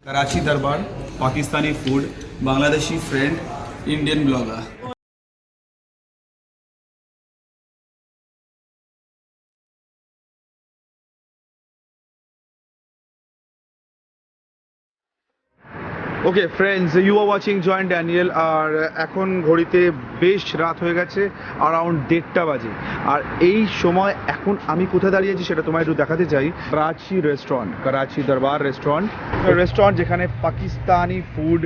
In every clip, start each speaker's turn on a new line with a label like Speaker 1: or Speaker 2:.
Speaker 1: Karachi Darbar, Pakistani food, Bangladeshi friend, Indian blogger.
Speaker 2: Okay friends, you are watching joint Daniel. আর এখন ঘড়িতে বেশ রাত হয়ে গেছে, অ্যারাউন্ড 1:30টা বাজে। আর এই সময় এখন আমি কোথায় দাঁড়িয়ে আছি সেটা তোমায় একটু দেখাতে চাই। করাচি রেস্টুরেন্ট, করাচি দরবার রেস্টুরেন্ট যেখানে পাকিস্তানি ফুড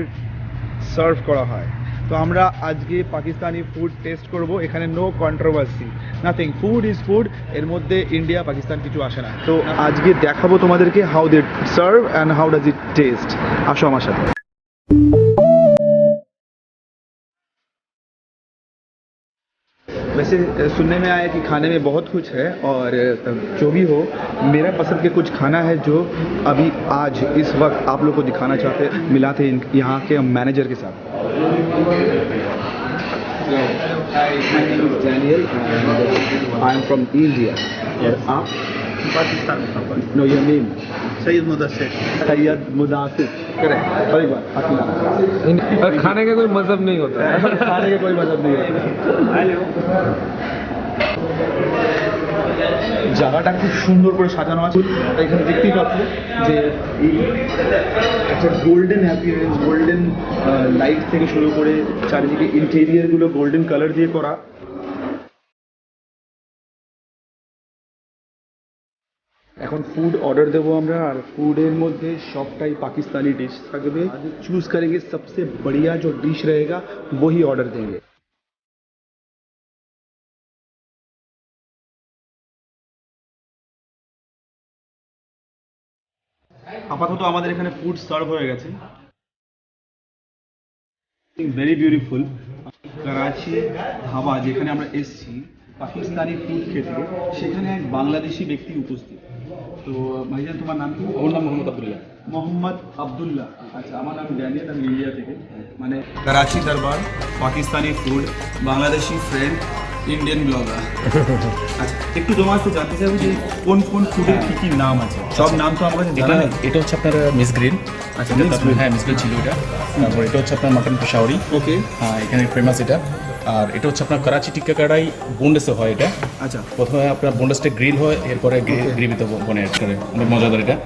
Speaker 2: সার্ভ করা হয়। তো আমরা আজকে পাকিস্তানি ফুড টেস্ট করব। এখানে no controversy, nothing, food is food. এর মধ্যে ইন্ডিয়া পাকিস্তান কিছু আসে না। তো আজকে দেখাবো তোমাদেরকে how they serve and how does it taste. আসো আমার সাথে। वैसे सुनने में आया कि खाने में बहुत कुछ है, और जो भी हो, मेरा पसंद के कुछ खाना है जो अभी आज इस वक्त आप लोग को दिखाना चाहते मिला थे यहाँ के मैनेजर के साथ। Hi, my name is Daniel and I am from India. और आप?
Speaker 3: पाकिस्तान में खबर
Speaker 2: No, your name?
Speaker 3: Syed Mudassir.
Speaker 2: Syed Mudasir. Correct, सही बात।
Speaker 4: और खाने का कोई मजहब नहीं होता है।
Speaker 2: खाने का कोई मतलब नहीं है। জায়গাটা খুব সুন্দর করে সাজানো আছে। এখানে দেখতেই পাচ্ছ যে এই একটা গোল্ডেন অ্যাপিয়ারেন্স, গোল্ডেন লাইট থেকে শুরু করে চারিদিকে ইন্টেরিয়ারগুলো গোল্ডেন কালার দিয়ে করা। এখন ফুড অর্ডার দেবো আমরা, আর ফুডের মধ্যে সবটাই পাকিস্তানি ডিশ থাকবে। চুজ करेंगे सबसे बढ़िया जो डिश रहेगा वही ऑर्डर देंगे। আপাতত আমাদের এখানে ফুড সার্ভ হয়ে গেছে। Very beautiful. করাচি ধাবা যেখানে আমরা এসেছি পাকিস্তানি ফুড খেতে, সেখানে এক বাংলাদেশি ব্যক্তি উপস্থিত। তো ভাইজান, তোমার নাম কি?
Speaker 4: আমার নাম মোহাম্মদ আব্দুল্লাহ।
Speaker 2: মোহাম্মদ আব্দুল্লাহ। আচ্ছা, আমার নাম ড্যানিয়েল, আমি ইন্ডিয়া থেকে। মানে
Speaker 1: Karachi Darbar, Pakistani food, Bangladeshi friend, Indian blogger. আচ্ছা, একটু তোমার কাছে জানতে চাইবো যে কোন কোন ফুডের কি কি নাম আছে। সব নাম তো আমার কাছে জানা নেই।
Speaker 4: এটা হচ্ছে আপনার মিস গ্রিন।
Speaker 1: আচ্ছা,
Speaker 4: এটা
Speaker 1: মিক্স
Speaker 4: আপনার- হ্যাঁ, মিস গ্রিন ছিল এটা। তারপর এটা হচ্ছে আপনার মাটন পেশাওয়ারি।
Speaker 1: ওকে।
Speaker 4: হ্যাঁ, এখানে ফেমাস এটা। আর এটা হচ্ছে আপনার করাচি টিক্কা কড়াই বোনলেসে হয় এটা।
Speaker 1: আচ্ছা,
Speaker 4: প্রথমে আপনার বোনলেসটা গ্রিল হয়, এরপরে গ্রেভিতে বনে অ্যাড করে, অনেক মজাদার এটা।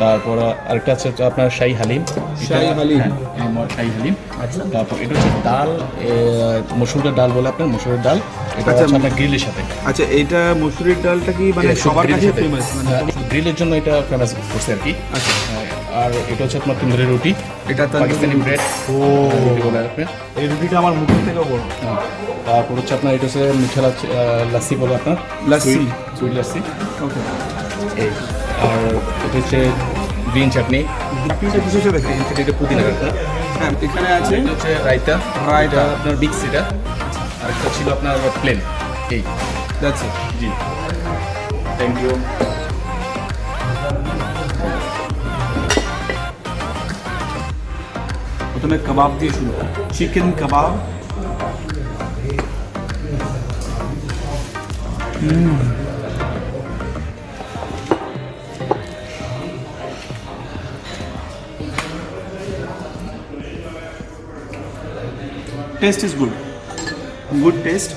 Speaker 4: তারপর আরেকটা আছে হচ্ছে আপনার শাহী হালিম।
Speaker 1: শাহী হালিম।
Speaker 4: হ্যাঁ, শাহী হালিম। আচ্ছা, তারপর এটা হচ্ছে ডাল, মসুরের ডাল বলে আপনার, মসুরের ডাল। এটা
Speaker 1: আচ্ছা,
Speaker 4: হচ্ছে আপনার গ্রিলের সাথে।
Speaker 1: আচ্ছা, এইটা মসুরির ডালটা কি মানে সবার কাছে ফেমাস? মানে
Speaker 4: গ্রিলের জন্য এটা ফেমাস করছে আর কি।
Speaker 1: আচ্ছা,
Speaker 4: হ্যাঁ, আর এটা হচ্ছে আপনার তন্দুরি রুটি,
Speaker 1: এটা
Speaker 4: পাকিস্তানি ব্রেড। রুটি বলে আপনার।
Speaker 1: এই রুটিটা আমার মুখের থেকেও বড়।
Speaker 4: হ্যাঁ, তারপর হচ্ছে আপনার এটা হচ্ছে মিঠা লাচ্ছি বলে আপনার,
Speaker 1: লাচ্ছি।
Speaker 4: সুইট লাচ্ছি।
Speaker 1: ওকে।
Speaker 4: এই আর এটা হচ্ছে গ্রিন চাটনি।
Speaker 1: রুটিটা কিছু হিসেবে দেখি।
Speaker 4: এটা পুদিনা আপনার।
Speaker 1: হ্যাঁ, এখানে আছে
Speaker 4: এটা হচ্ছে রায়তা।
Speaker 1: রায়তা।
Speaker 4: আপনার মিক্স এটা। আর একটা ছিল আপনার প্লেন। এই
Speaker 1: দ্যাটস ইট।
Speaker 4: জি, থ্যাংক ইউ।
Speaker 1: প্রথমে কাবাব দিয়ে শুরু, chicken kebab. Taste is good, good taste.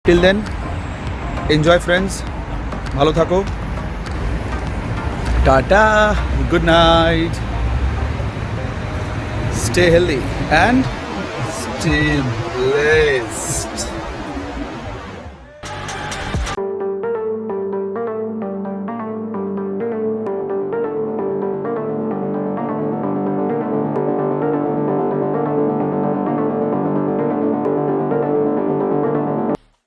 Speaker 2: Till then enjoy friends, ভালো থাকো, tata, good night, stay healthy and stay blessed.